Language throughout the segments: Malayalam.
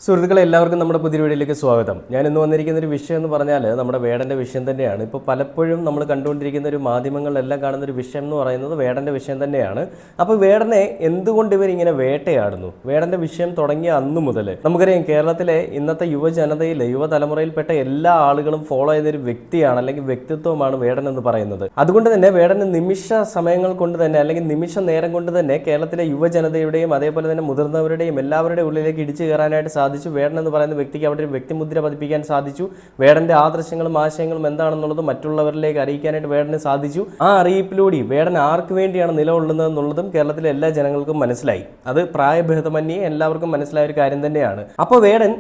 സുഹൃത്തുക്കളെ എല്ലാവർക്കും നമ്മുടെ പുതിയ വീഡിയോയിലേക്ക് സ്വാഗതം. ഞാൻ ഇന്ന് വന്നിരിക്കുന്ന ഒരു വിഷയം എന്ന് പറഞ്ഞാൽ നമ്മുടെ വേടൻ്റെ വിഷയം തന്നെയാണ്. ഇപ്പോൾ പലപ്പോഴും നമ്മൾ കണ്ടുകൊണ്ടിരിക്കുന്ന ഒരു മാധ്യമങ്ങളിലെല്ലാം കാണുന്ന ഒരു വിഷയം എന്ന് പറയുന്നത് വേടൻ്റെ വിഷയം തന്നെയാണ്. അപ്പോൾ വേടനെ എന്തുകൊണ്ട് ഇവരിങ്ങനെ വേട്ടയാടുന്നു? വേടൻ്റെ വിഷയം തുടങ്ങിയ അന്നു മുതൽ നമുക്കറിയാം, കേരളത്തിലെ ഇന്നത്തെ യുവജനതയിൽ യുവതലമുറയിൽപ്പെട്ട എല്ലാ ആളുകളും ഫോളോ ചെയ്തൊരു വ്യക്തിയാണ്, അല്ലെങ്കിൽ വ്യക്തിത്വമാണ് വേടൻ എന്ന് പറയുന്നത്. അതുകൊണ്ട് തന്നെ വേടന് നിമിഷ സമയങ്ങൾ കൊണ്ട് തന്നെ, അല്ലെങ്കിൽ നിമിഷ നേരം കൊണ്ട് തന്നെ കേരളത്തിലെ യുവജനതയുടെയും അതേപോലെ തന്നെ മുതിർന്നവരുടെയും എല്ലാവരുടെയും ഉള്ളിലേക്ക് ഇടിച്ചു കയറാനായിട്ട് സാധിച്ചു. വേടൻ എന്ന് പറയുന്ന വ്യക്തിക്ക് അവിടെ ഒരു വ്യക്തിമുദ്ര പതിപ്പിക്കാൻ സാധിച്ചു. വേടന്റെ ആദർശങ്ങളും ആശയങ്ങളും എന്താണെന്നുള്ളതും മറ്റുള്ളവരിലേക്ക് അറിയിക്കാനായിട്ട് വേടന് സാധിച്ചു. ആ അറിയിപ്പിലൂടെ വേടൻ ആർക്ക് വേണ്ടിയാണ് നിലകൊള്ളുന്നത് എന്നുള്ളതും കേരളത്തിലെ എല്ലാ ജനങ്ങൾക്കും മനസ്സിലായി. അത് പ്രായഭേദമന്യേ എല്ലാവർക്കും മനസ്സിലായ ഒരു കാര്യം തന്നെയാണ്. അപ്പോൾ വേടൻ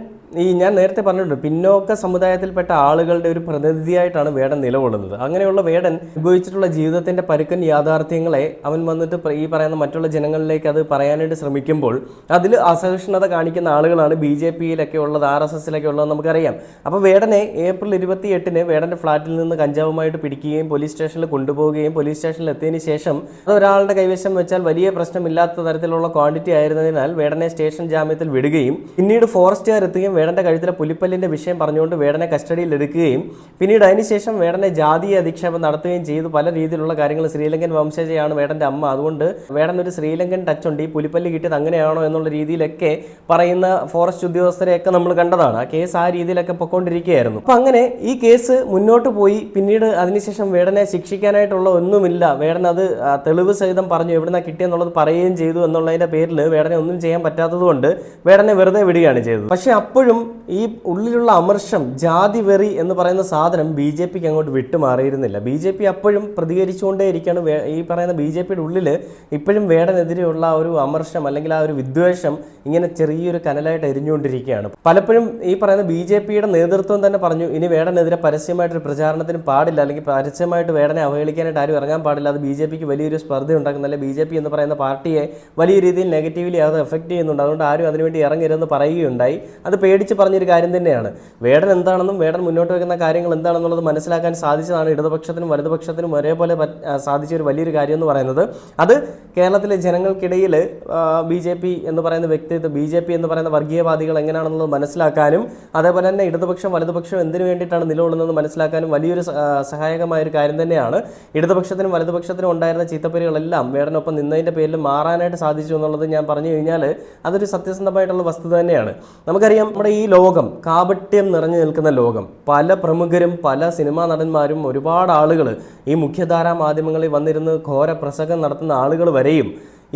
ഞാൻ നേരത്തെ പറഞ്ഞിട്ടുണ്ട്, പിന്നോക്ക സമുദായത്തിൽപ്പെട്ട ആളുകളുടെ ഒരു പ്രതിനിധിയായിട്ടാണ് വേടൻ നിലകൊള്ളുന്നത്. അങ്ങനെയുള്ള വേടൻ ഉപയോഗിച്ചിട്ടുള്ള ജീവിതത്തിന്റെ പരുക്കൻ യാഥാർത്ഥ്യങ്ങളെ അവൻ വന്നിട്ട് ഈ പറയുന്ന മറ്റുള്ള ജനങ്ങളിലേക്ക് അത് പറയാനായിട്ട് ശ്രമിക്കുമ്പോൾ അതിൽ അസഹിഷ്ണുത കാണിക്കുന്ന ആളുകളാണ് BJP-യിലൊക്കെ ഉള്ളത്, RSS-ലൊക്കെ ഉള്ളത് നമുക്കറിയാം. അപ്പോൾ വേടനെ ഏപ്രിൽ 28-ന് വേടന്റെ ഫ്ളാറ്റിൽ നിന്ന് കഞ്ചാവുമായിട്ട് പിടിക്കുകയും പോലീസ് സ്റ്റേഷനിൽ കൊണ്ടുപോവുകയും പോലീസ് സ്റ്റേഷനിൽ എത്തിയതിന് ശേഷം അത് ഒരാളുടെ കൈവശം വെച്ചാൽ വലിയ പ്രശ്നമില്ലാത്ത തരത്തിലുള്ള ക്വാണ്ടിറ്റി ആയിരുന്നതിനാൽ വേടനെ സ്റ്റേഷൻ ജാമ്യത്തിൽ വിടുകയും പിന്നീട് ഫോറസ്റ്റുകാർ എത്തുകയും വേടന്റെ കഴുത്തിലെ പുലിപ്പല്ലിന്റെ വിഷയം പറഞ്ഞുകൊണ്ട് വേടനെ കസ്റ്റഡിയിൽ എടുക്കുകയും പിന്നീട് അതിനുശേഷം വേടനെ ജാതീയ അധിക്ഷേപം നടത്തുകയും ചെയ്തു. പല രീതിയിലുള്ള കാര്യങ്ങൾ, ശ്രീലങ്കൻ വംശജയാണ് വേടന്റെ അമ്മ, അതുകൊണ്ട് വേടൻ ഒരു ശ്രീലങ്കൻ ടച്ച് ഉണ്ട്, ഈ പുലിപ്പല്ല് കിട്ടിയത് അങ്ങനെയാണോ എന്നുള്ള രീതിയിലൊക്കെ പറയുന്ന ഫോറസ്റ്റ് ഉദ്യോഗസ്ഥരെയൊക്കെ നമ്മൾ കണ്ടതാണ്. ആ കേസ് ആ രീതിയിലൊക്കെ പൊയ്ക്കൊണ്ടിരിക്കുകയായിരുന്നു. അപ്പൊ അങ്ങനെ ഈ കേസ് മുന്നോട്ട് പോയി. പിന്നീട് അതിനുശേഷം വേടനെ ശിക്ഷിക്കാനായിട്ടുള്ള ഒന്നുമില്ല. വേടൻ അത് തെളിവ് സഹിതം പറഞ്ഞു, എവിടുന്ന കിട്ടിയെന്നുള്ളത് പറയുകയും ചെയ്തു എന്നുള്ളതിന്റെ പേരിൽ വേടനെ ഒന്നും ചെയ്യാൻ പറ്റാത്തത് കൊണ്ട് വേടനെ വെറുതെ വിടുകയാണ് ചെയ്തത്. പക്ഷെ അപ്പോഴും ഈ ഉള്ളിലുള്ള അമർഷം, ജാതി വെറി എന്ന് പറയുന്ന സാധനം BJP-ക്ക് അങ്ങോട്ട് വിട്ടുമാറിയിരുന്നില്ല. BJP അപ്പോഴും പ്രതികരിച്ചുകൊണ്ടേയിരിക്കുകയാണ്. ഈ പറയുന്ന BJP-യുടെ ഉള്ളിൽ ഇപ്പോഴും വേടനെതിരെയുള്ള ഒരു അമർഷം, അല്ലെങ്കിൽ ആ ഒരു വിദ്വേഷം ഇങ്ങനെ ചെറിയൊരു കനലായിട്ട് എരിഞ്ഞുകൊണ്ടിരിക്കുകയാണ്. പലപ്പോഴും ഈ പറയുന്ന BJP-യുടെ നേതൃത്വം തന്നെ പറഞ്ഞു, ഇനി വേടനെതിരെ പരസ്യമായിട്ടൊരു പ്രചാരണത്തിന് പാടില്ല, അല്ലെങ്കിൽ പരസ്യമായിട്ട് വേടനെ അവഹേളിക്കാനായിട്ട് ആരും ഇറങ്ങാൻ പാടില്ല. അത് BJP-ക്ക് വലിയൊരു സ്പർദ്ധ ഉണ്ടാക്കുന്ന, അല്ലെങ്കിൽ BJP എന്ന് പറയുന്ന പാർട്ടിയെ വലിയ രീതിയിൽ നെഗറ്റീവ്ലി അത് എഫക്ട് ചെയ്യുന്നുണ്ട്. അതുകൊണ്ട് ആരും അതിനുവേണ്ടി ഇറങ്ങരുതെന്ന് പറയുകയുണ്ടായി. അത് പേടിച്ച് പറഞ്ഞൊരു കാര്യം തന്നെയാണ്. വേടൻ എന്താണെന്നും വേടൻ മുന്നോട്ട് വയ്ക്കുന്ന കാര്യങ്ങൾ എന്താണെന്നുള്ളത് മനസ്സിലാക്കാൻ സാധിച്ചതാണ് ഇടതുപക്ഷത്തിനും വലതുപക്ഷത്തിനും ഒരേപോലെ സാധിച്ച ഒരു വലിയൊരു കാര്യം എന്ന് പറയുന്നത്. അത് കേരളത്തിലെ ജനങ്ങൾക്കിടയിൽ BJP എന്ന് പറയുന്ന വ്യക്തിത്വം, BJP എന്ന് പറയുന്ന വർഗീയവാദികൾ എങ്ങനെയാണെന്നുള്ളത് മനസ്സിലാക്കാനും അതേപോലെ തന്നെ ഇടതുപക്ഷം വലതുപക്ഷം എന്തിനു വേണ്ടിയിട്ടാണ് നിലകൊള്ളുന്നത് മനസ്സിലാക്കാനും വലിയൊരു സഹായകമായ ഒരു കാര്യം തന്നെയാണ്. ഇടതുപക്ഷത്തിനും വലതുപക്ഷത്തിനും ഉണ്ടായിരുന്ന ചീത്തപ്പേരുകളെല്ലാം വേടനൊപ്പം നിന്നതിൻ്റെ പേരിൽ മാറാനായിട്ട് സാധിച്ചു എന്നുള്ളത് ഞാൻ പറഞ്ഞു കഴിഞ്ഞാൽ അതൊരു സത്യസന്ധമായിട്ടുള്ള വസ്തുത തന്നെയാണ്. നമുക്കറിയാം, നമ്മുടെ ഈ ലോകം കാപട്യം നിറഞ്ഞു നിൽക്കുന്ന ലോകം. പല പ്രമുഖരും പല സിനിമാ നടന്മാരും ഒരുപാട് ആളുകൾ ഈ മുഖ്യധാരാ മാധ്യമങ്ങളിൽ വന്നിരുന്ന് ഘോര പ്രസംഗം നടത്തുന്ന ആളുകൾ വരെയും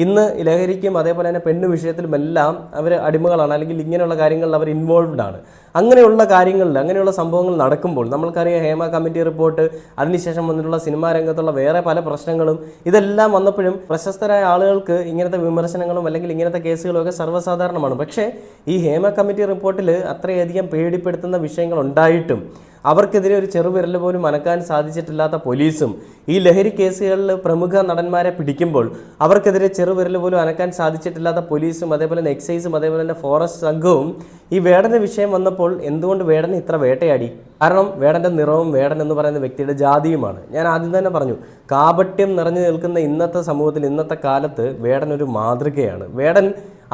ഇന്ന് ലഹരിക്കും അതേപോലെ തന്നെ പെണ്ണു വിഷയത്തിലുമെല്ലാം അവർ അടിമകളാണ്, അല്ലെങ്കിൽ ഇങ്ങനെയുള്ള കാര്യങ്ങളിൽ അവർ ഇൻവോൾവ്ഡ് ആണ്. അങ്ങനെയുള്ള കാര്യങ്ങളിൽ, അങ്ങനെയുള്ള സംഭവങ്ങൾ നടക്കുമ്പോൾ നമ്മൾക്കറിയാം, ഹേമ കമ്മിറ്റി റിപ്പോർട്ട്, അതിനുശേഷം വന്നിട്ടുള്ള സിനിമാ രംഗത്തുള്ള വേറെ പല പ്രശ്നങ്ങളും ഇതെല്ലാം വന്നപ്പോഴും പ്രശസ്തരായ ആളുകൾക്ക് ഇങ്ങനത്തെ വിമർശനങ്ങളും അല്ലെങ്കിൽ ഇങ്ങനത്തെ കേസുകളും ഒക്കെ സർവ്വസാധാരണമാണ്. പക്ഷേ ഈ ഹേമ കമ്മിറ്റി റിപ്പോർട്ടിൽ അത്രയധികം പേടിപ്പെടുത്തുന്ന വിഷയങ്ങൾ ഉണ്ടായിട്ടും അവർക്കെതിരെ ഒരു ചെറുവിരൽ പോലും അനക്കാൻ സാധിച്ചിട്ടില്ലാത്ത പോലീസും ഈ ലഹരി കേസുകളിൽ പ്രമുഖ നടന്മാരെ പിടിക്കുമ്പോൾ അവർക്കെതിരെ ചെറുവിരൽ പോലും അനക്കാൻ സാധിച്ചിട്ടില്ലാത്ത പോലീസും അതേപോലെ തന്നെ എക്സൈസും അതേപോലെ തന്നെ ഫോറസ്റ്റ് സംഘവും ഈ വേടൻ്റെ വിഷയം വന്നപ്പോൾ എന്തുകൊണ്ട് വേടനെ ഇത്ര വേട്ടയാടി? കാരണം വേടൻ്റെ നിറവും വേടൻ എന്ന് പറയുന്ന വ്യക്തിയുടെ ജാതിയുമാണ്. ഞാൻ ആദ്യം തന്നെ പറഞ്ഞു, കാപട്യം നിറഞ്ഞു നിൽക്കുന്ന ഇന്നത്തെ സമൂഹത്തിൽ, ഇന്നത്തെ കാലത്ത് വേടൻ ഒരു മാതൃകയാണ്. വേടൻ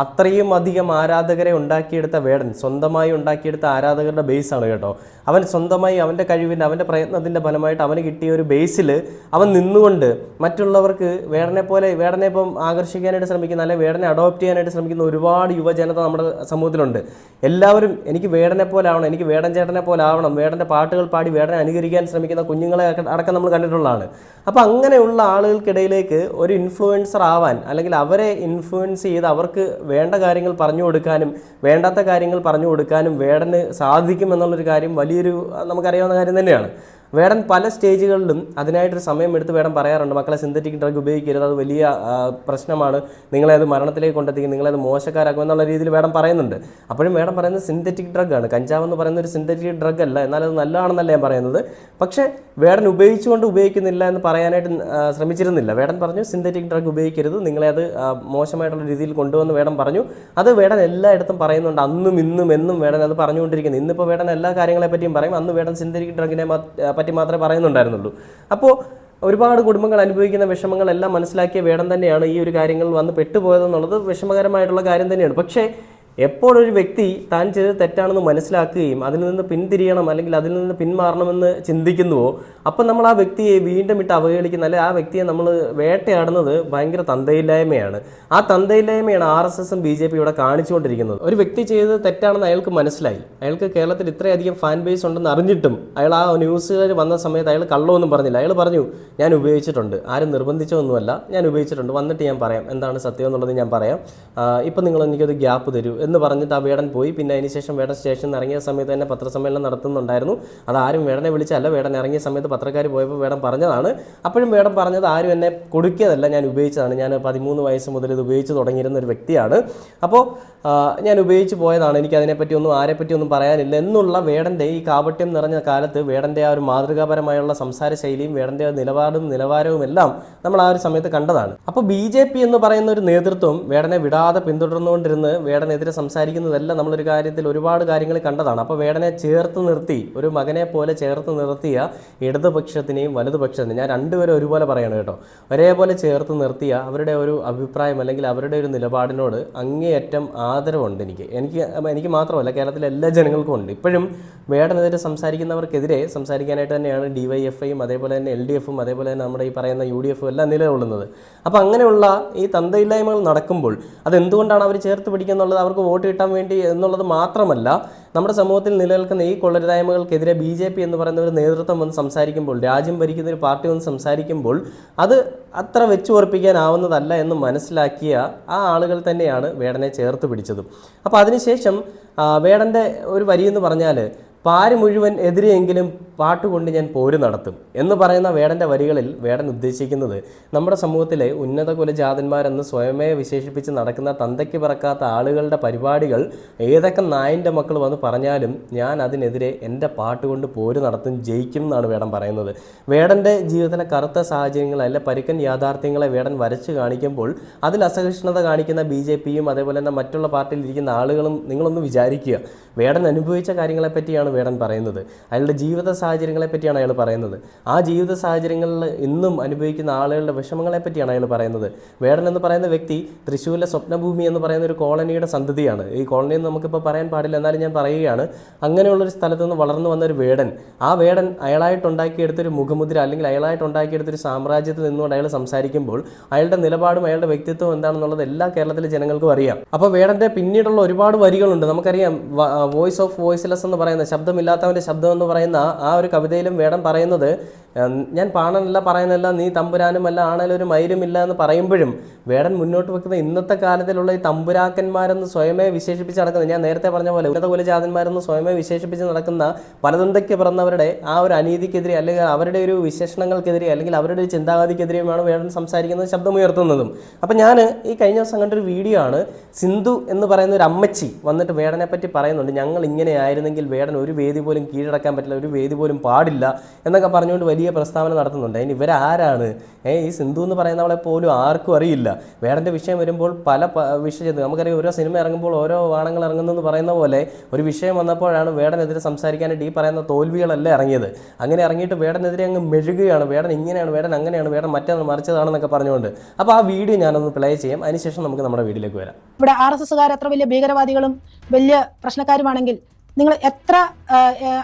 അത്രയും അധികം ആരാധകരെ ഉണ്ടാക്കിയെടുത്ത വേടൻ, സ്വന്തമായി ഉണ്ടാക്കിയെടുത്ത ആരാധകരുടെ ബേസാണ് കേട്ടോ. അവൻ സ്വന്തമായി അവൻ്റെ കഴിവിൻ്റെ, അവൻ്റെ പ്രയത്നത്തിൻ്റെ ഫലമായിട്ട് അവന് കിട്ടിയ ഒരു ബേസിൽ അവൻ നിന്നുകൊണ്ട് മറ്റുള്ളവർക്ക് വേടനെ ഇപ്പം ആകർഷിക്കാനായിട്ട് ശ്രമിക്കുന്ന, അല്ലെങ്കിൽ വേടനെ അഡോപ്റ്റ് ചെയ്യാനായിട്ട് ശ്രമിക്കുന്ന ഒരുപാട് യുവജനത നമ്മുടെ സമൂഹത്തിലുണ്ട്. എല്ലാവരും എനിക്ക് വേടനെ പോലെ ആവണം, എനിക്ക് വേടൻ ചേട്ടനെ പോലെ ആവണം, വേടൻ്റെ പാട്ടുകൾ പാടി വേടനെ അനുകരിക്കാൻ ശ്രമിക്കുന്ന കുഞ്ഞുങ്ങളെ അടക്കം നമ്മൾ കണ്ടിട്ടുള്ളതാണ്. അപ്പോൾ അങ്ങനെയുള്ള ആളുകൾക്കിടയിലേക്ക് ഒരു ഇൻഫ്ലുവൻസർ ആവാൻ, അല്ലെങ്കിൽ അവരെ ഇൻഫ്ലുവൻസ് ചെയ്ത് അവർക്ക് വേണ്ട കാര്യങ്ങൾ പറഞ്ഞു കൊടുക്കാനും വേണ്ടാത്ത കാര്യങ്ങൾ പറഞ്ഞു കൊടുക്കാനും വേടന് സാധിക്കുമെന്നുള്ളൊരു കാര്യം വലിയൊരു നമുക്കറിയാവുന്ന കാര്യം തന്നെയാണ്. വേടൻ പല സ്റ്റേജുകളിലും അതിനായിട്ടൊരു സമയമെടുത്ത് വേടൻ പറയാറുണ്ട്, മക്കളെ സിന്തറ്റിക് ഡ്രഗ് ഉപയോഗിക്കരുത്, അത് വലിയ പ്രശ്നമാണ്, നിങ്ങളെ അത് മരണത്തിലേക്ക് കൊണ്ടെത്തിക്കും, നിങ്ങളത് മോശക്കാരാക്കും എന്നുള്ള രീതിയിൽ വേടൻ പറയുന്നുണ്ട്. അപ്പോഴും വേടൻ പറയുന്നത് സിന്തറ്റിക് ഡ്രഗാണ്. കഞ്ചാവ് എന്ന് പറയുന്ന ഒരു സിന്തറ്റിക് ഡ്രഗ് അല്ല, എന്നാൽ അത് നല്ലതാണെന്നല്ല ഞാൻ പറയുന്നത്. പക്ഷേ വേടൻ ഉപയോഗിക്കുന്നില്ല എന്ന് പറയാനായിട്ട് ശ്രമിച്ചിരുന്നില്ല. വേടൻ പറഞ്ഞു സിന്തറ്റിക് ഡ്രഗ് ഉപയോഗിക്കരുത്, നിങ്ങളെ അത് മോശമായിട്ടുള്ള രീതിയിൽ കൊണ്ടുവന്ന് വേടൻ പറഞ്ഞു. അത് വേടൻ എല്ലായിടത്തും പറയുന്നുണ്ട്, അന്നും ഇന്നും എന്നും വേടൻ അത് പറഞ്ഞുകൊണ്ടിരിക്കുന്നത്. ഇന്നിപ്പോൾ വേടൻ എല്ലാ കാര്യങ്ങളെ പറ്റിയും പറയും, അന്ന് വേടൻ സിന്തറ്റിക് ഡ്രഗിനെ പറ്റി മാത്രമേ പറയുന്നുണ്ടായിരുന്നുള്ളൂ. അപ്പോൾ ഒരുപാട് കുടുംബങ്ങൾ അനുഭവിക്കുന്ന വിഷമങ്ങളെല്ലാം മനസ്സിലാക്കിയ വേടൻ തന്നെയാണ് ഈ ഒരു കാര്യങ്ങൾ വന്ന് പെട്ടുപോയതെന്നുള്ളത് വിഷമകരമായിട്ടുള്ള കാര്യം തന്നെയാണ്. പക്ഷേ എപ്പോഴൊരു വ്യക്തി താൻ ചെയ്ത് തെറ്റാണെന്ന് മനസ്സിലാക്കുകയും അതിൽ നിന്ന് പിന്തിരിയണം അല്ലെങ്കിൽ അതിൽ നിന്ന് പിന്മാറണമെന്ന് ചിന്തിക്കുന്നുവോ, അപ്പം നമ്മൾ ആ വ്യക്തിയെ വീണ്ടും ഇട്ട് അവഹേളിക്കുന്ന അല്ലെങ്കിൽ ആ വ്യക്തിയെ നമ്മൾ വേട്ടയാടുന്നത് ഭയങ്കര തന്തയില്ലായ്മയാണ്. ആ തന്തയില്ലായ്മയാണ് RSSും BJP ഇവിടെ കാണിച്ചുകൊണ്ടിരിക്കുന്നത്. ഒരു വ്യക്തി ചെയ്തത് തെറ്റാണെന്ന് അയാൾക്ക് മനസ്സിലായി, അയാൾക്ക് കേരളത്തിൽ ഇത്രയധികം ഫാൻ ബേസ് ഉണ്ടെന്ന് അറിഞ്ഞിട്ടും അയാൾ ആ ന്യൂസുകാർ വന്ന സമയത്ത് അയാൾ കള്ളമൊന്നും പറഞ്ഞില്ല. അയാൾ പറഞ്ഞു, ഞാൻ ഉപയോഗിച്ചിട്ടുണ്ട്, ആരും നിർബന്ധിച്ചൊന്നുമല്ല, ഞാൻ ഉപയോഗിച്ചിട്ടുണ്ട്, വന്നിട്ട് ഞാൻ പറയാം എന്താണ് സത്യം എന്നുള്ളത് ഞാൻ പറയാം, ഇപ്പം നിങ്ങൾ എനിക്കൊരു ഗ്യാപ്പ് തരൂ എന്ന് പറഞ്ഞിട്ട് ആ വേടൻ പോയി. പിന്നെ അതിനുശേഷം വേടൻ സ്റ്റേഷനിൽ നിന്ന് ഇറങ്ങിയ സമയത്ത് തന്നെ പത്രസമ്മേളനം നടത്തുന്നുണ്ടായിരുന്നു. അതാരും വേടനെ വിളിച്ചല്ല, വേടൻ ഇറങ്ങിയ സമയത്ത് പത്രക്കാർ പോയപ്പോൾ വേടൻ പറഞ്ഞതാണ്. അപ്പോഴും വേടൻ പറഞ്ഞത് ആരും എന്നെ കൊടുക്കിയതല്ല, ഞാൻ ഉപയോഗിച്ചതാണ്, ഞാൻ 13 വയസ്സ് മുതൽ ഇത് ഉപയോഗിച്ച് തുടങ്ങിയിരുന്ന ഒരു വ്യക്തിയാണ്, അപ്പോൾ ഞാൻ ഉപയോഗിച്ച് പോയതാണ്, എനിക്ക് അതിനെപ്പറ്റിയൊന്നും ആരെപ്പറ്റിയൊന്നും പറയാനില്ല എന്നുള്ള വേടൻ്റെ ഈ കാപട്യം നിറഞ്ഞ കാലത്ത് വേടൻ്റെ ആ ഒരു മാതൃകാപരമായുള്ള സംസാര ശൈലിയും വേടൻ്റെ നിലവാരവും എല്ലാം നമ്മൾ ആ ഒരു സമയത്ത് കണ്ടതാണ്. അപ്പോൾ BJP എന്ന് പറയുന്ന ഒരു നേതൃത്വം വേടനെ വിടാതെ പിന്തുടർന്നുകൊണ്ടിരുന്ന് വേടനെതിരെ സംസാരിക്കുന്നതെല്ലാം നമ്മളൊരു കാര്യത്തിൽ ഒരുപാട് കാര്യങ്ങൾ കണ്ടതാണ്. അപ്പോൾ വേടനെ ചേർത്ത് നിർത്തി, ഒരു മകനെ പോലെ ചേർത്ത് നിർത്തിയ ഇടതുപക്ഷത്തിനെയും വലതുപക്ഷത്തിനെയും, ഞാൻ രണ്ടുപേരും ഒരുപോലെ പറയണം കേട്ടോ, ഒരേപോലെ ചേർത്ത് നിർത്തിയ അവരുടെ ഒരു അഭിപ്രായം അല്ലെങ്കിൽ അവരുടെ ഒരു നിലപാടിനോട് അങ്ങേയറ്റം ആദരവുണ്ട് എനിക്ക് മാത്രമല്ല, കേരളത്തിലെ എല്ലാ ജനങ്ങൾക്കും ഉണ്ട്. ഇപ്പോഴും വേടനെതിരെ സംസാരിക്കുന്നവർക്കെതിരെ സംസാരിക്കാനായിട്ട് തന്നെയാണ് DYFIയും അതേപോലെ തന്നെ LDFും അതേപോലെ തന്നെ നമ്മുടെ ഈ പറയുന്ന UDFും എല്ലാം നിലകൊള്ളുന്നത്. അപ്പോൾ അങ്ങനെയുള്ള ഈ തന്തയില്ലായ്മകൾ നടക്കുമ്പോൾ അതെന്തുകൊണ്ടാണ് അവർ ചേർത്ത് പിടിക്കുക എന്നുള്ളത് അവർക്ക് വോട്ട് കിട്ടാൻ വേണ്ടി എന്നുള്ളത് മാത്രമല്ല, നമ്മുടെ സമൂഹത്തിൽ നിലനിൽക്കുന്ന ഈ കൊള്ളരുതായ്മകൾക്കെതിരെ BJP എന്ന് പറയുന്ന ഒരു നേതൃത്വം വന്ന് സംസാരിക്കുമ്പോൾ, രാജ്യം ഭരിക്കുന്ന ഒരു പാർട്ടി വന്ന് സംസാരിക്കുമ്പോൾ അത് അത്ര വെച്ചു ഉറപ്പിക്കാനാവുന്നതല്ല എന്ന് മനസ്സിലാക്കിയ ആ ആളുകൾ തന്നെയാണ് വേടനെ ചേർത്ത് പിടിച്ചതും. അപ്പോൾ അതിനുശേഷം വേടൻ്റെ ഒരു വരിയെന്ന് പറഞ്ഞാൽ, പാര് മുഴുവൻ എതിരെയെങ്കിലും പാട്ടുകൊണ്ട് ഞാൻ പോര് നടത്തും എന്ന് പറയുന്ന വേടൻ്റെ വരികളിൽ വേടൻ ഉദ്ദേശിക്കുന്നത് നമ്മുടെ സമൂഹത്തിലെ ഉന്നത കുലജാതന്മാരെന്ന് സ്വയമേ വിശേഷിപ്പിച്ച് നടക്കുന്ന തന്തയ്ക്ക് പറക്കാത്ത ആളുകളുടെ പരിപാടികൾ ഏതൊക്കെ നായിൻ്റെ മക്കൾ വന്ന് പറഞ്ഞാലും ഞാൻ അതിനെതിരെ എൻ്റെ പാട്ടുകൊണ്ട് പോര് നടത്തും, ജയിക്കും എന്നാണ് വേടൻ പറയുന്നത്. വേടൻ്റെ ജീവിതത്തിലെ കറുത്ത സാഹചര്യങ്ങൾ അല്ലെ പരുക്കൻ യാഥാർത്ഥ്യങ്ങളെ വേടൻ വരച്ച് കാണിക്കുമ്പോൾ അതിൽ അസഹിഷ്ണുത കാണിക്കുന്ന BJPയും അതേപോലെ തന്നെ മറ്റുള്ള പാർട്ടിയിൽ ഇരിക്കുന്ന ആളുകളും നിങ്ങളൊന്ന് വിചാരിക്കുക, വേടൻ അനുഭവിച്ച കാര്യങ്ങളെപ്പറ്റിയാണ് വേടൻ പറയുന്നത്, അയാളുടെ ജീവിത സാഹചര്യങ്ങളെ പറ്റിയാണ് അയാൾ പറയുന്നത്. ആ ജീവിത സാഹചര്യങ്ങളിൽ ഇന്നും അനുഭവിക്കുന്ന ആളുകളുടെ വിഷമങ്ങളെ പറ്റിയാണ് അയാൾ പറയുന്നത്. വേടൻ എന്ന് പറയുന്ന വ്യക്തി തൃശ്ശൂരിലെ സ്വപ്നഭൂമി എന്ന് പറയുന്ന ഒരു കോളനിയുടെ സന്തതിയാണ്. ഈ കോളനിയിൽ നമുക്കിപ്പോൾ പറയാൻ പാടില്ല, എന്നാലും ഞാൻ പറയുകയാണ്, അങ്ങനെയുള്ളൊരു സ്ഥലത്ത് നിന്ന് വളർന്നു വന്നൊരു വേടൻ, ആ വേടൻ അയാളായിട്ടുണ്ടാക്കിയെടുത്തൊരു മുഖമുദ്ര അല്ലെങ്കിൽ അയാളായിട്ടുണ്ടാക്കിയെടുത്തൊരു സാമ്രാജ്യത്തിൽ നിന്നുകൊണ്ട് അയാൾ സംസാരിക്കുമ്പോൾ അയാളുടെ നിലപാടും അയാളുടെ വ്യക്തിത്വം എന്താണെന്നുള്ളത് എല്ലാ കേരളത്തിലെ ജനങ്ങൾക്കും അറിയാം. അപ്പോൾ വേടൻ്റെ പിന്നീടുള്ള ഒരുപാട് വരികളുണ്ട്. നമുക്കറിയാം, വോയിസ് ഓഫ് വോയിസ്ലെസ് എന്ന് പറയുന്ന ശബ്ദമില്ലാത്തവൻ്റെ ശബ്ദം എന്ന് പറയുന്ന ആ ഒരു കവിതയിലും വേടൻ പറയുന്നത്, ഞാൻ പാണനല്ല പറയുന്നില്ല, നീ തമ്പുരാനുമല്ല, ആണേലും ഒരു മയിലുമില്ല എന്ന് പറയുമ്പോഴും വേടൻ മുന്നോട്ട് വെക്കുന്ന ഇന്നത്തെ കാലത്തിലുള്ള ഈ തമ്പുരാക്കന്മാരെന്ന് സ്വയമേ വിശേഷിപ്പിച്ച് നടക്കുന്ന, ഞാൻ നേരത്തെ പറഞ്ഞ പോലെ ഉന്നത കുലജാതന്മാരെന്ന് സ്വയമേ വിശേഷിപ്പിച്ച് നടക്കുന്ന പലതന്തയ്ക്ക് പിറന്നവരുടെ ആ ഒരു അനീതിക്കെതിരെ അല്ലെങ്കിൽ അവരുടെ ഒരു വിശേഷണങ്ങൾക്കെതിരെ അല്ലെങ്കിൽ അവരുടെ ഒരു ചിന്താഗതിക്കെതിരെയുമാണ് വേടൻ സംസാരിക്കുന്നത്, ശബ്ദമുയർത്തുന്നതും. അപ്പം ഞാൻ ഈ കഴിഞ്ഞ ദിവസം കണ്ടൊരു വീഡിയോ ആണ്, സിന്ധു എന്ന് പറയുന്ന ഒരു അമ്മച്ചി വന്നിട്ട് വേടനെ പറ്റി പറയുന്നുണ്ട്, ഞങ്ങൾ ഇങ്ങനെ ആയിരുന്നെങ്കിൽ വേടൻ ഒരു വേദി പോലും കീഴടക്കാൻ പറ്റില്ല, ഒരു വേദി പോലും പാടില്ല എന്നൊക്കെ പറഞ്ഞുകൊണ്ട് വലിയ പ്രസ്താവന നടത്തുന്നുണ്ട്. അതിന് ഇവരാരാണ്? ഈ സിന്ധു എന്ന് പറയുന്നവളെ പോലും ആർക്കും അറിയില്ല. വേടൻ്റെ വിഷയം വരുമ്പോൾ പല വിഷയം, നമുക്കറിയാം, ഓരോ സിനിമ ഇറങ്ങുമ്പോൾ ഓരോ വാണങ്ങൾ ഇറങ്ങുന്നെന്ന് പറയുന്ന പോലെ ഒരു വിഷയം വന്നപ്പോഴാണ് വേടനെതിരെ സംസാരിക്കാനായിട്ട് ഈ പറയുന്ന തോൽവികളല്ല ഇറങ്ങിയത്. അങ്ങനെ ഇറങ്ങിയിട്ട് വേടനെതിരെ അങ്ങ് മെഴുകുകയാണ്, വേടൻ ഇങ്ങനെയാണ്, വേടൻ അങ്ങനെയാണ്, വേടൻ മറ്റേതാണ് മറിച്ചതാണെന്നൊക്കെ പറഞ്ഞുകൊണ്ട്. അപ്പോൾ ആ വീഡിയോ ഞാനൊന്ന് പ്ലേ ചെയ്യാം, അതിനുശേഷം നമുക്ക് നമ്മുടെ വീഡിയോയിലേക്ക് വരാം. ഇവിടെ RSSകാർ എത്ര വലിയ ഭീകരവാദികളും വലിയ പ്രശ്നക്കാരുമാണെങ്കിൽ നിങ്ങൾ എത്ര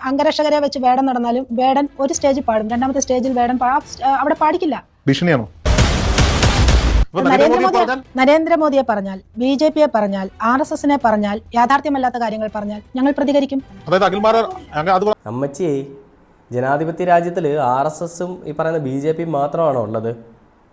അംഗരക്ഷകരെ വെച്ച് വേടൻ നടന്നാലും വേടൻ ഒരു സ്റ്റേജിൽ പാടും, രണ്ടാമത്തെ സ്റ്റേജിൽ വേടൻ അവിടെ പാടിക്കില്ല. ഭീഷണിയാണോ? നരേന്ദ്രമോദിയെ പറഞ്ഞാൽ, BJPയെ പറഞ്ഞാൽ, RSSനെ പറഞ്ഞാൽ, യാഥാർത്ഥ്യമല്ലാത്ത കാര്യങ്ങൾ പറഞ്ഞാൽ ഞങ്ങൾ പ്രതികരിക്കും. അമ്മച്ചിയെ, ജനാധിപത്യ രാജ്യത്തിൽ RSSും ഈ പറയുന്ന BJPയും മാത്രമാണോ ഉള്ളത്?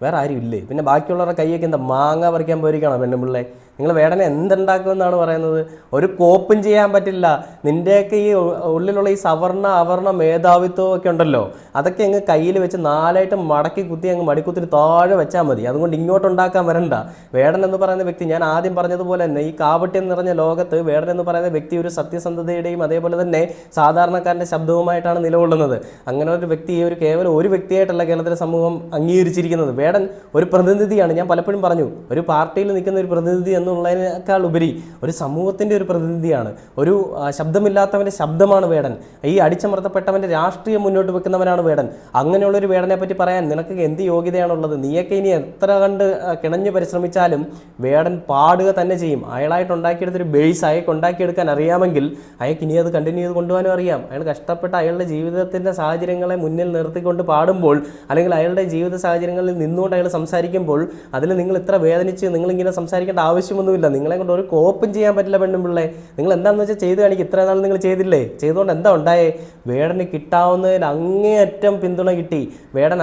വേറെ ആരും ഇല്ലേ? പിന്നെ ബാക്കിയുള്ളവരുടെ കൈയൊക്കെ എന്താ മാങ്ങ പറിക്കാൻ പോയിരിക്കണം പെണ്ണുപിള്ളേ? നിങ്ങൾ വേടനെ എന്തുണ്ടാക്കുമെന്നാണ് പറയുന്നത്? ഒരു കോപ്പും ചെയ്യാൻ പറ്റില്ല. നിൻ്റെയൊക്കെ ഈ ഉള്ളിലുള്ള ഈ സവർണ അവർണ മേധാവിത്വം ഒക്കെ ഉണ്ടല്ലോ, അതൊക്കെ അങ്ങ് കയ്യിൽ വെച്ച് നാലായിട്ട് മടക്കി കുത്തി അങ്ങ് മടിക്കുത്തിന് താഴെ വെച്ചാൽ മതി. അതുകൊണ്ട് ഇങ്ങോട്ടുണ്ടാക്കാൻ വരണ്ട. വേടൻ എന്ന് പറയുന്ന വ്യക്തി, ഞാൻ ആദ്യം പറഞ്ഞതുപോലെ തന്നെ, ഈ കാപട്യം നിറഞ്ഞ ലോകത്ത് വേടൻ എന്ന് പറയുന്ന വ്യക്തി ഒരു സത്യസന്ധതയുടെയും അതേപോലെ തന്നെ സാധാരണക്കാരൻ്റെ ശബ്ദവുമായിട്ടാണ് നിലകൊള്ളുന്നത്. അങ്ങനെ ഒരു വ്യക്തി കേവലം ഒരു വ്യക്തിയായിട്ടല്ല കേരളത്തിലെ സമൂഹം അംഗീകരിച്ചിരിക്കുന്നത്. വേടൻ ഒരു പ്രതിനിധിയാണ്. ഞാൻ പലപ്പോഴും പറഞ്ഞു, ഒരു പാർട്ടിയിൽ നിൽക്കുന്ന ഒരു പ്രതിനിധി എന്നുള്ളതിനേക്കാൾ ഉപരി ഒരു സമൂഹത്തിൻ്റെ ഒരു പ്രതിനിധിയാണ്. ഒരു ശബ്ദമില്ലാത്തവൻ്റെ ശബ്ദമാണ് വേടൻ. ഈ അടിച്ചമർത്തപ്പെട്ടവൻ്റെ രാഷ്ട്രീയം മുന്നോട്ട് വെക്കുന്നവനാണ് വേടൻ. അങ്ങനെയുള്ളൊരു വേടനെ പറ്റി പറയാൻ നിനക്ക് എന്ത് യോഗ്യതയാണുള്ളത്? നീയൊക്കെ ഇനി എത്ര കണ്ട് കിണഞ്ഞ് പരിശ്രമിച്ചാലും വേടൻ പാടുക തന്നെ ചെയ്യും. അയാളായിട്ട് ഉണ്ടാക്കിയെടുത്തൊരു ബേസ് അയാൾക്ക് ഉണ്ടാക്കിയെടുക്കാൻ അറിയാമെങ്കിൽ അയാൾക്ക് ഇനി അത് കണ്ടിന്യൂ ചെയ്ത് കൊണ്ടുപോകാനും അറിയാം. അയാൾ കഷ്ടപ്പെട്ട അയാളുടെ ജീവിതത്തിൻ്റെ സാഹചര്യങ്ങളെ മുന്നിൽ നിർത്തിക്കൊണ്ട് പാടുമ്പോൾ, അല്ലെങ്കിൽ അയാളുടെ ജീവിത സാഹചര്യങ്ങളിൽ നിന്നുകൊണ്ട് അയാൾ സംസാരിക്കുമ്പോൾ അതിൽ നിങ്ങൾ ഇത്ര വേദനിച്ച് നിങ്ങളിങ്ങനെ സംസാരിക്കേണ്ട ആവശ്യമൊന്നുമില്ല. നിങ്ങളെ കൊണ്ട് ഒരു കോപ്പും ചെയ്യാൻ പറ്റില്ല പെണ്ണുമ്പിള്ളേ. നിങ്ങൾ എന്താണെന്ന് വെച്ചാൽ ചെയ്ത് കാണിക്കും. ഇത്ര നാൾ നിങ്ങൾ ചെയ്തില്ലേ? ചെയ്തുകൊണ്ട് എന്താ ഉണ്ടായേ? വേടന് കിട്ടാവുന്നതിൽ അങ്ങേയറ്റം പിന്തുണ കിട്ടി. വേടൻ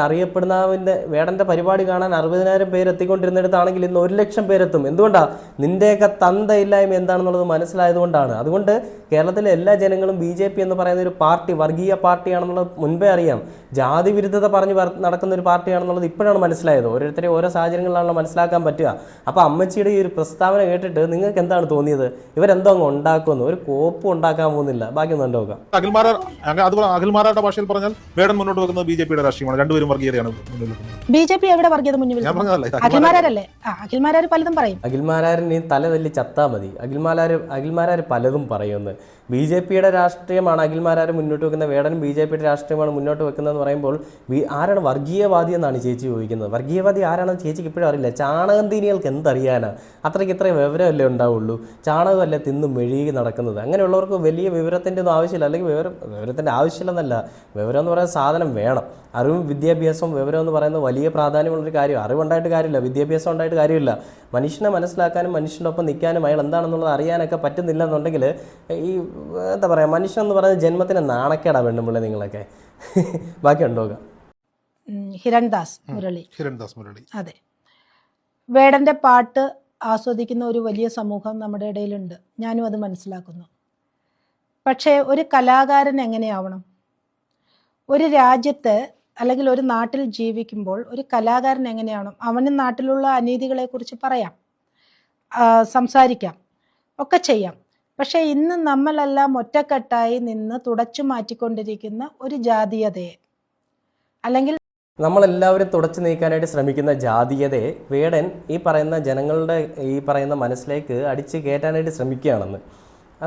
വേടൻ്റെ പരിപാടി കാണാൻ 60,000 പേര് എത്തിക്കൊണ്ടിരുന്നിടത്താണെങ്കിൽ ഇന്ന് 1,00,000 പേരെത്തും. എന്തുകൊണ്ടാണ്? നിൻ്റെയൊക്കെ തന്തയില്ലായ്മ എന്താണെന്നുള്ളത് മനസ്സിലായതുകൊണ്ടാണ്. അതുകൊണ്ട് കേരളത്തിലെ എല്ലാ ജനങ്ങളും BJP എന്ന് പറയുന്ന ഒരു പാർട്ടി വർഗീയ പാർട്ടിയാണെന്നുള്ളത് മുൻപേ അറിയാം. ജാതി വിരുദ്ധത പറഞ്ഞ് നടക്കുന്ന ഒരു പാർട്ടിയാണെന്നുള്ളത് ഇപ്പോഴാണ് മനസ്സിലായത്. ഓരോരുത്തരെ ഓരോ സാഹചര്യങ്ങളിലാണല്ലോ മനസ്സിലാക്കാൻ പറ്റുക. അപ്പോൾ അമ്മച്ചിയുടെ ഈ ഒരു പ്രസ്താവന കേട്ടിട്ട് നിങ്ങൾക്ക് എന്താണ് തോന്നിയത്? ഇവരെന്തോ അങ്ങ് ഉണ്ടാക്കുന്നു, ഒരു കോപ്പും ഉണ്ടാക്കാൻ പോകുന്നില്ല. ബാക്കി ഒന്ന് നോക്കാം. അഖിൽമാരുടെ ഭാഷയിൽ പറഞ്ഞാൽ വേടൻ മുന്നോട്ട് വെക്കുന്നത് BJPയുടെ രാഷ്ട്രീയമാണ്. രണ്ടുപേരും വർഗീയതയാണ്. BJP എവിടെ വർഗീയത മുന്നിൽ? അഖിൽമാരല്ലേ? അഖിൽമാരാർ പലതും പറയും. അഖിൽമാരാരിന് തല തല്ലി ചത്താ മതി. അഖിൽമാരാർ പലതും പറയുമെന്ന്. BJPയുടെ രാഷ്ട്രീയമാണ് അഖിൽമാരാർ മുന്നോട്ട് വെക്കുന്നത്. വേടനും BJPയുടെ രാഷ്ട്രീയമാണ് മുന്നോട്ട് വെക്കുന്നതെന്ന് പറയുമ്പോൾ ആരാണ് വർഗീയവാദി എന്നാണ് ചേച്ചി ചോദിക്കുന്നത്. വർഗീയവാദി ആരാണെന്ന് ചേച്ചിക്ക് ഇപ്പോഴും അറിയില്ല. ചാണകം തീനികൾക്ക് എന്തറിയാനാ? അത്രയ്ക്ക് ഇത്രയും വിവരമല്ലേ ഉണ്ടാവുള്ളൂ. ചാണകമല്ലേ തിന്നും മെഴുകി നടക്കുന്നത്. അങ്ങനെയുള്ളവർക്ക് വലിയ വിവരത്തിൻ്റെ ഒന്നും ആവശ്യമില്ല. അല്ലെങ്കിൽ വിവരത്തിൻ്റെ ആവശ്യമില്ലെന്നല്ല, വിവരം എന്ന് പറയുന്ന സാധനം വേണം. അറിവും വിദ്യാഭ്യാസവും വിവരം എന്ന് പറയുന്നത് വലിയ പ്രാധാന്യമുള്ളൊരു കാര്യം. അറിവുണ്ടായിട്ട് കാര്യമില്ല, വിദ്യാഭ്യാസം ഉണ്ടായിട്ട് കാര്യമില്ല. മനുഷ്യനെ മനസ്സിലാക്കാനും മനുഷ്യൻ്റെ ഒപ്പം നിൽക്കാനും അയാൾ എന്താണെന്നുള്ളത് അറിയാനൊക്കെ പറ്റുന്നില്ല എന്നുണ്ടെങ്കിൽ ഈ എന്താ പറയുക, മനുഷ്യൻ എന്ന് പറയുന്നത് ജന്മത്തിന് നാണക്കേടാ പെണ്ണുമ്പിള്ളേ നിങ്ങളൊക്കെ. ബാക്കി ഉണ്ടോക്കാം. ഹിരൺദാസ് മുരളി. അതെ, വേടൻ്റെ പാട്ട് ആസ്വദിക്കുന്ന ഒരു വലിയ സമൂഹം നമ്മുടെ ഇടയിലുണ്ട്. ഞാനും അത് മനസ്സിലാക്കുന്നു. പക്ഷേ ഒരു കലാകാരൻ എങ്ങനെയാവണം? ഒരു രാജ്യത്ത് അല്ലെങ്കിൽ ഒരു നാട്ടിൽ ജീവിക്കുമ്പോൾ ഒരു കലാകാരൻ എങ്ങനെയാവണം? അവന് നാട്ടിലുള്ള അനീതികളെക്കുറിച്ച് പറയാം, സംസാരിക്കാം, ഒക്കെ ചെയ്യാം. പക്ഷേ ഇന്ന് നമ്മളെല്ലാം ഒറ്റക്കെട്ടായി നിന്ന് തുടച്ചു മാറ്റിക്കൊണ്ടിരിക്കുന്ന ഒരു ജാതീയതയെ, അല്ലെങ്കിൽ നമ്മളെല്ലാവരും തുടച്ചു നീക്കാനായിട്ട് ശ്രമിക്കുന്ന ജാതീയതയെ വേടൻ ഈ പറയുന്ന ജനങ്ങളുടെ ഈ പറയുന്ന മനസ്സിലേക്ക് അടിച്ച് കയറ്റാനായിട്ട് ശ്രമിക്കുകയാണെന്ന്.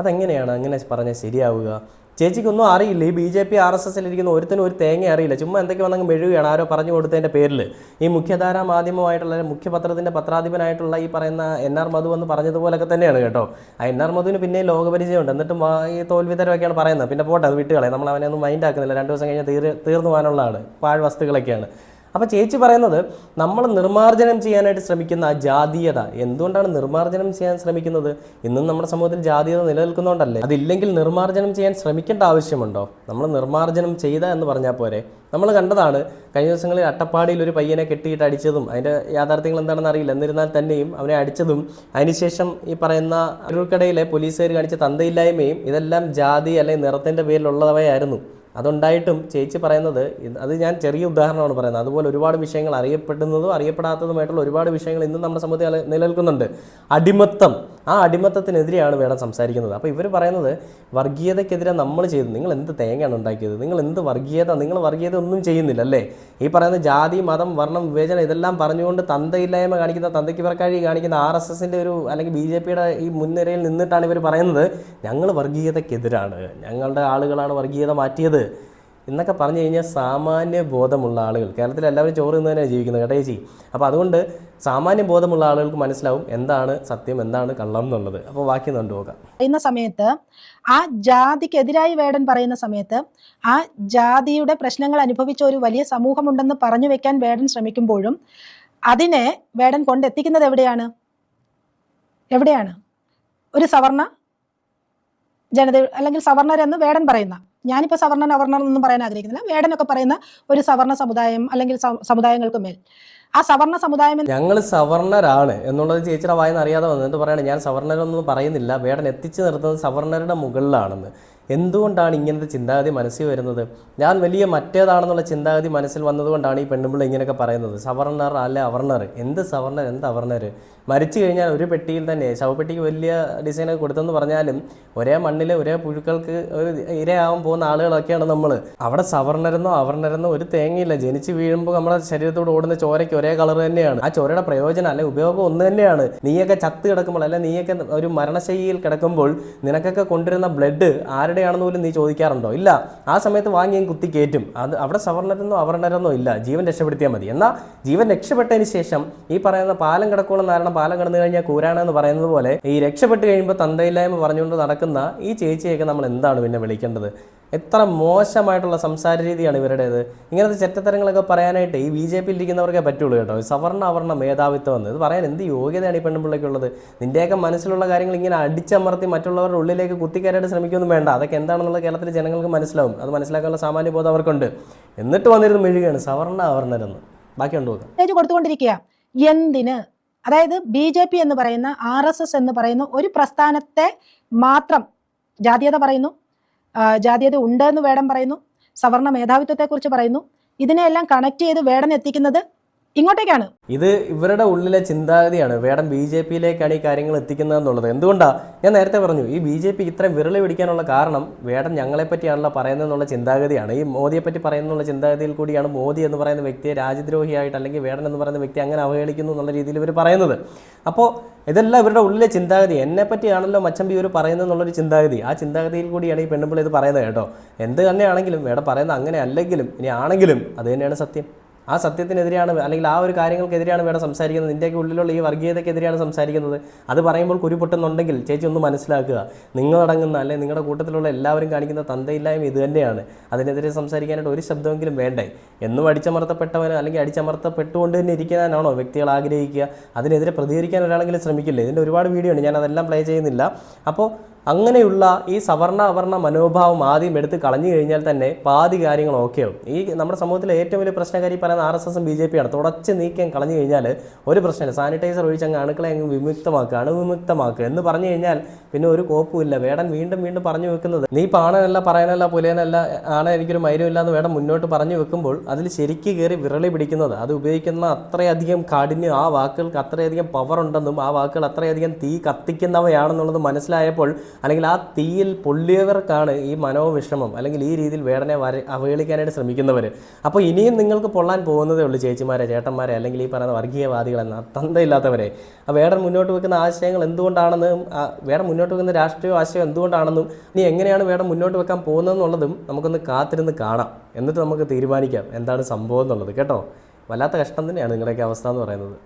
അതെങ്ങനെയാണ് അങ്ങനെ പറഞ്ഞാൽ ശരിയാവുക? ചേച്ചിക്കൊന്നും അറിയില്ല. ഈ BJP RSSൽ ഇരിക്കുന്ന ഒരുത്തിനും ഒരു തേങ്ങ അറിയില്ല. ചുമ്മാ എന്തൊക്കെ വന്നങ്ങ് മെഴുകുകയാണ് ആരോ പറഞ്ഞു കൊടുത്തതിൻ്റെ പേരിൽ. ഈ മുഖ്യധാരാ മാധ്യമമായിട്ടുള്ള മുഖ്യപത്രത്തിൻ്റെ പത്രാധിപനായിട്ടുള്ള ഈ പറയുന്ന NR മധു എന്ന് പറഞ്ഞതുപോലൊക്കെ തന്നെയാണ് കേട്ടോ. ആ NR മധുവിന് പിന്നെ ലോകപരിചയമുണ്ട്. എന്നിട്ടും ഈ തോൽവിതരമൊക്കെയാണ് പറയുന്നത്. പിന്നെ പോട്ടെ, അത് വിട്ടുകളെ, നമ്മൾ അവനെ ഒന്നും മൈൻഡ് ആക്കുന്നില്ല. 2 ദിവസം കഴിഞ്ഞാൽ തീർന്നു പോകാനുള്ളതാണ്. പാഴ് വസ്തുക്കളൊക്കെയാണ്. അപ്പോൾ ചേച്ചി പറയുന്നത് നമ്മൾ നിർമ്മാർജ്ജനം ചെയ്യാനായിട്ട് ശ്രമിക്കുന്ന ആ ജാതീയത. എന്തുകൊണ്ടാണ് നിർമ്മാർജ്ജനം ചെയ്യാൻ ശ്രമിക്കുന്നത്? ഇന്നും നമ്മുടെ സമൂഹത്തിൽ ജാതീയത നിലനിൽക്കുന്നുണ്ടല്ലേ? അതില്ലെങ്കിൽ നിർമ്മാർജ്ജനം ചെയ്യാൻ ശ്രമിക്കേണ്ട ആവശ്യമുണ്ടോ? നമ്മൾ നിർമ്മാർജ്ജനം ചെയ്ത എന്ന് പറഞ്ഞാൽ പോരെ? നമ്മൾ കണ്ടതാണ് കഴിഞ്ഞ ദിവസങ്ങളിൽ അട്ടപ്പാടിയിൽ ഒരു പയ്യനെ കെട്ടിയിട്ട് അടിച്ചതും അതിൻ്റെ യാഥാർത്ഥ്യങ്ങൾ എന്താണെന്ന് അറിയില്ല. എന്നിരുന്നാൽ തന്നെയും അവനെ അടിച്ചതും അതിനുശേഷം ഈ പറയുന്ന അരൂർക്കടയിലെ പോലീസുകാർ കാണിച്ച തന്തയില്ലായ്മയും ഇതെല്ലാം ജാതി അല്ലെങ്കിൽ നിറത്തിൻ്റെ പേരിലുള്ളവയായിരുന്നു. അതുണ്ടായിട്ടും ചേച്ചി പറയുന്നത്, അത് ഞാൻ ചെറിയ ഉദാഹരണമാണ് പറയുന്നത്, അതുപോലെ ഒരുപാട് വിഷയങ്ങൾ അറിയപ്പെടുന്നതും അറിയപ്പെടാത്തതുമായിട്ടുള്ള ഒരുപാട് വിഷയങ്ങൾ ഇന്നും നമ്മുടെ സമൂഹത്തിൽ നിലനിൽക്കുന്നുണ്ട്. അടിമത്തം, ആ അടിമത്തത്തിനെതിരെയാണ് വേടൻ സംസാരിക്കുന്നത്. അപ്പോൾ ഇവർ പറയുന്നത് വർഗീയതയ്ക്കെതിരെ നമ്മൾ ചെയ്തു. നിങ്ങൾ എന്ത് തേങ്ങയാണ് ഉണ്ടാക്കിയത്? നിങ്ങൾ എന്ത് വർഗീയത? നിങ്ങൾ വർഗീയത ഒന്നും ചെയ്യുന്നില്ല അല്ലേ? ഈ പറയുന്ന ജാതി മതം വർണ്ണം വിവേചനം ഇതെല്ലാം പറഞ്ഞുകൊണ്ട് തന്തയില്ലായ്മ കാണിക്കുന്ന, തന്തയ്ക്ക് പറക്കാഴി കാണിക്കുന്ന RSSൻ്റെ ഒരു അല്ലെങ്കിൽ BJPയുടെ ഈ മുൻനിരയിൽ നിന്നിട്ടാണ് ഇവർ പറയുന്നത് ഞങ്ങൾ വർഗീയതയ്ക്കെതിരാണ്, ഞങ്ങളുടെ ആളുകളാണ് വർഗീയത മാറ്റിയത് എന്നൊക്കെ പറഞ്ഞു കഴിഞ്ഞാൽ സാമാന്യ ബോധമുള്ള ആളുകൾ, കേരളത്തിൽ എല്ലാവരും ചോറ് നിന്ന് തന്നെയാണ് ജീവിക്കുന്നത് കേട്ടോ ചേച്ചി. അപ്പോൾ അതുകൊണ്ട് സാമാന്യ ബോധമുള്ള ആളുകൾക്ക് മനസ്സിലാവും എന്താണ് സത്യം എന്താണ് കള്ളം എന്നുള്ളത്. അപ്പോൾ ബാക്കി കണ്ടുപോകാം. പറയുന്ന സമയത്ത് ആ ജാതിക്കെതിരായി വേടൻ പറയുന്ന സമയത്ത് ആ ജാതിയുടെ പ്രശ്നങ്ങൾ അനുഭവിച്ച ഒരു വലിയ സമൂഹമുണ്ടെന്ന് പറഞ്ഞു വെക്കാൻ വേടൻ ശ്രമിക്കുമ്പോഴും അതിനെ വേടൻ കൊണ്ടെത്തിക്കുന്നത് എവിടെയാണ്? ഒരു സവർണ ജനത അല്ലെങ്കിൽ സവർണരെന്ന് വേടൻ പറയുന്ന, ഞാനിപ്പോൾ സവർണൻ അവർണർ എന്നൊന്നും പറയാൻ ആഗ്രഹിക്കുന്നില്ല, വേടനൊക്കെ പറയുന്ന ഒരു സവർണ സമുദായം അല്ലെങ്കിൽ സമുദായങ്ങൾക്ക് മേൽ ആ സവർണ സമുദായം ഞങ്ങൾ സവർണരാണ് എന്നുള്ളത് ചേച്ചിയുടെ വായന അറിയാതെ വന്നിട്ട് പറയണേ. ഞാൻ സവർണരൊന്നും പറയുന്നില്ല, വേടൻ എത്തിച്ചു നിർത്തുന്നത് സവർണരുടെ മുകളിലാണെന്ന്. എന്തുകൊണ്ടാണ് ഇങ്ങനത്തെ ചിന്താഗതി മനസ്സിൽ വരുന്നത്? ഞാൻ വലിയ മറ്റേതാണെന്നുള്ള ചിന്താഗതി മനസ്സിൽ വന്നതുകൊണ്ടാണ് ഈ പെണ്ണുമ്പിള്ള ഇങ്ങനെയൊക്കെ പറയുന്നത്. സവർണർ അല്ലെ അവർണർ, എന്ത് സവർണർ എന്ത് അവർണർ? മരിച്ചു കഴിഞ്ഞാൽ ഒരു പെട്ടിയിൽ തന്നെ ശവപ്പെട്ടിക്ക് വലിയ ഡിസൈനൊക്കെ കൊടുത്തെന്ന് പറഞ്ഞാലും ഒരേ മണ്ണിലെ ഒരേ പുഴുക്കൾക്ക് ഒരു ഇരയാവാൻ പോകുന്ന ആളുകളൊക്കെയാണ് നമ്മൾ. അവിടെ സവർണരെന്നോ അവർണരെന്നോ ഒരു തേങ്ങയില്ല. ജനിച്ച് വീഴുമ്പോൾ നമ്മുടെ ശരീരത്തോട് ഓടുന്ന ചോരയ്ക്ക് ഒരേ കളർ തന്നെയാണ്, ആ ചോരയുടെ പ്രയോജനം അല്ലെങ്കിൽ ഉപയോഗം ഒന്ന് തന്നെയാണ്. നീയൊക്കെ ചത്ത് കിടക്കുമ്പോൾ അല്ലെങ്കിൽ നീയൊക്കെ ഒരു മരണശൈലിയിൽ കിടക്കുമ്പോൾ നിനക്കൊക്കെ കൊണ്ടുവരുന്ന ബ്ലഡ് ആരുടെയാണെന്ന് പോലും നീ ചോദിക്കാറുണ്ടോ? ഇല്ല. ആ സമയത്ത് വാങ്ങി കുത്തി കയറ്റും. അത് അവിടെ സവർണരെന്നോ അവർണരെന്നോ ഇല്ല, ജീവൻ രക്ഷപ്പെടുത്തിയാൽ മതി. എന്നാൽ ജീവൻ രക്ഷപ്പെട്ടതിന് ശേഷം ഈ പറയുന്ന പാലം കിടക്കോളം കാരണം പാലം കടന്നു കഴിഞ്ഞാൽ കൂരാണെന്ന് പറയുന്നത് പോലെ ഈ രക്ഷപ്പെട്ട് കഴിയുമ്പോൾ തന്തയില്ലായ്മ പറഞ്ഞുകൊണ്ട് നടക്കുന്ന ഈ ചേച്ചിയൊക്കെ നമ്മൾ എന്താണ് പിന്നെ വിളിക്കേണ്ടത്? എത്ര മോശമായിട്ടുള്ള സംസാര രീതിയാണ് ഇവരുടേത്. ഇങ്ങനത്തെ ചെറ്റത്തരങ്ങളൊക്കെ പറയാനായിട്ട് ഈ BJP ഇരിക്കുന്നവർക്കേ പറ്റുള്ളൂ കേട്ടോ. സവർണ അവർണ മേധാവിത്വം എന്ന് ഇത് പറയാൻ എന്ത് യോഗ്യതയാണ് ഈ പെണ്ണുപിള്ളയ്ക്കുള്ളത്? നിൻ്റെയൊക്കെ മനസ്സിലുള്ള കാര്യങ്ങൾ ഇങ്ങനെ അടിച്ചമർത്തി മറ്റുള്ളവരുടെ ഉള്ളിലേക്ക് കുത്തിക്കയറായിട്ട് ശ്രമിക്കൊന്നും വേണ്ട. അതൊക്കെ എന്താണെന്നുള്ള കേരളത്തിലെ ജനങ്ങൾക്ക് മനസ്സിലാവും. അത് മനസ്സിലാക്കാനുള്ള സാമാന്യ ബോധം അവർക്കുണ്ട്. എന്നിട്ട് വന്നിരുന്ന് മെഴുകയാണ് സവർണ അവർണരെന്ന്. ബാക്കിയുണ്ട് നോക്കാം. കൊടുത്തുകൊണ്ടിരിക്കുക എന്തിന്? അതായത് BJP എന്ന് പറയുന്ന RSS എന്ന് പറയുന്ന ഒരു പ്രസ്ഥാനത്തെ മാത്രം ജാതീയത പറയുന്നു, ജാതീയത ഉണ്ട് എന്ന് വേടൻ പറയുന്നു, സവർണ മേധാവിത്വത്തെക്കുറിച്ച് പറയുന്നു. ഇതിനെല്ലാം കണക്ട് ചെയ്ത് വേടൻ എത്തിക്കുന്നത് ഇങ്ങോട്ടേക്കാണ്. ഇത് ഇവരുടെ ഉള്ളിലെ ചിന്താഗതിയാണ്. വേടൻ BJPയിലേക്കാണ് ഈ കാര്യങ്ങൾ എത്തിക്കുന്നത് എന്നുള്ളത്. എന്തുകൊണ്ടാണ്? ഞാൻ നേരത്തെ പറഞ്ഞു, ഈ BJP ഇത്രയും വിരളി പിടിക്കാനുള്ള കാരണം വേടൻ ഞങ്ങളെപ്പറ്റിയാണല്ലോ പറയുന്നതെന്നുള്ള ചിന്താഗതിയാണ്. ഈ മോദിയെപ്പറ്റി പറയുന്നുള്ള ചിന്താഗതിയിൽ കൂടിയാണ് മോദി എന്ന് പറയുന്ന വ്യക്തിയെ രാജ്യദ്രോഹിയായിട്ട് അല്ലെങ്കിൽ വേടൻ എന്ന് പറയുന്ന വ്യക്തി അങ്ങനെ അവഹേളിക്കുന്നു എന്നുള്ള രീതിയിൽ ഇവർ പറയുന്നത്. അപ്പോൾ ഇതെല്ലാം ഇവരുടെ ഉള്ളിലെ ചിന്താഗതി. എന്നെപ്പറ്റിയാണല്ലോ മച്ചമ്പി ഇവർ പറയുന്നതെന്നുള്ളൊരു ചിന്താഗതി. ആ ചിന്താഗതിയിൽ കൂടിയാണ് ഈ പെണ്ണുമ്പിളി ഇത് പറയുന്നത് കേട്ടോ. എന്ത് തന്നെയാണെങ്കിലും വേടൻ പറയുന്നത് അങ്ങനെ അല്ലെങ്കിലും ഇനി ആണെങ്കിലും അത് തന്നെയാണ് സത്യം. ആ സത്യത്തിനെതിരെയാണ് അല്ലെങ്കിൽ ആ ഒരു കാര്യങ്ങൾക്കെതിരെയാണ് വേണം സംസാരിക്കുന്നത്. നിൻ്റെയൊക്കെ ഉള്ളിലുള്ള ഈ വർഗീയതയ്ക്കെതിരെയാണ് സംസാരിക്കുന്നത്. അത് പറയുമ്പോൾ കുരു പൊട്ടുന്നുണ്ടെങ്കിൽ ചേച്ചി ഒന്ന് മനസ്സിലാക്കുക. നിങ്ങളടങ്ങുന്ന അല്ലെങ്കിൽ നിങ്ങളുടെ കൂട്ടത്തിലുള്ള എല്ലാവരും കാണിക്കുന്ന തന്തയില്ലായ്മ ഇത് തന്നെയാണ്. അതിനെതിരെ സംസാരിക്കാനായിട്ട് ഒരു ശബ്ദമെങ്കിലും വേണ്ടേ? എന്നും അടിച്ചമർത്തപ്പെട്ടവന് അല്ലെങ്കിൽ അടിച്ചമർത്തപ്പെട്ടുകൊണ്ട് തന്നെ ഇരിക്കാനാണോ വ്യക്തികൾ ആഗ്രഹിക്കുക? അതിനെതിരെ പ്രതികരിക്കാൻ ഒരാളെങ്കിലും ശ്രമിക്കില്ലേ? ഇതിൻ്റെ ഒരുപാട് വീഡിയോ ഉണ്ട്, ഞാൻ അതെല്ലാം പ്ലേ ചെയ്യുന്നില്ല. അപ്പോൾ അങ്ങനെയുള്ള ഈ സവർണ അവർണ മനോഭാവം ആദ്യം എടുത്ത് കളഞ്ഞു കഴിഞ്ഞാൽ തന്നെ പാതി കാര്യങ്ങൾ ഓക്കെയാവും. ഈ നമ്മുടെ സമൂഹത്തിലെ ഏറ്റവും വലിയ പ്രശ്നക്കാരി പറയുന്ന RSSഉം BJPയാണ്. തുടച്ച് നീക്കാൻ കളഞ്ഞു കഴിഞ്ഞാൽ ഒരു പ്രശ്നമില്ല. സാനിറ്റൈസർ ഒഴിച്ച് അങ്ങ് അണുക്കളെ അങ്ങ് വിമുക്തമാക്കുക, അണുവിമുക്തമാക്കുക എന്ന് പറഞ്ഞു കഴിഞ്ഞാൽ പിന്നെ ഒരു കോപ്പുമില്ല. വേടൻ വീണ്ടും വീണ്ടും പറഞ്ഞു വെക്കുന്നത് നീ പാണനല്ല പറയാനല്ല പുലയനല്ല ആണ് എനിക്കൊരു മൈരമില്ല എന്ന് വേടൻ മുന്നോട്ട് പറഞ്ഞു വെക്കുമ്പോൾ അതിൽ ശരിക്ക് കയറി വിരളി പിടിക്കുന്നത് അത് ഉപയോഗിക്കുന്ന അത്രയധികം കാഠിന്യം, ആ വാക്കുകൾക്ക് അത്രയധികം പവർ ഉണ്ടെന്നും ആ വാക്കുകൾ അത്രയധികം തീ കത്തിക്കുന്നവയാണെന്നുള്ളത് മനസ്സിലായപ്പോൾ അല്ലെങ്കിൽ ആ തീയിൽ പൊള്ളിയവർക്കാണ് ഈ മനോവിഷമം അല്ലെങ്കിൽ ഈ രീതിയിൽ വേടനെ അവഹേളിക്കാനായിട്ട് ശ്രമിക്കുന്നവർ. അപ്പോൾ ഇനിയും നിങ്ങൾക്ക് പൊള്ളാൻ പോകുന്നതേ ഉള്ളൂ ചേച്ചിമാരെ, ചേട്ടന്മാരെ, അല്ലെങ്കിൽ ഈ പറയുന്ന വർഗീയവാദികളെന്ന തന്തയില്ലാത്തവരെ. ആ വേടൻ മുന്നോട്ട് വെക്കുന്ന ആശയങ്ങൾ എന്തുകൊണ്ടാണെന്നും വേടൻ മുന്നോട്ട് വെക്കുന്ന രാഷ്ട്രീയ ആശയം എന്തുകൊണ്ടാണെന്നും ഇനി എങ്ങനെയാണ് വേടൻ മുന്നോട്ട് വെക്കാൻ പോകുന്നതെന്നുള്ളതും നമുക്കൊന്ന് കാത്തിരുന്ന് കാണാം. എന്നിട്ട് നമുക്ക് തീരുമാനിക്കാം എന്താണ് സംഭവം എന്നുള്ളത് കേട്ടോ. വല്ലാത്ത കഷ്ടം തന്നെയാണ് നിങ്ങളുടെയൊക്കെ അവസ്ഥ എന്ന് പറയുന്നത്.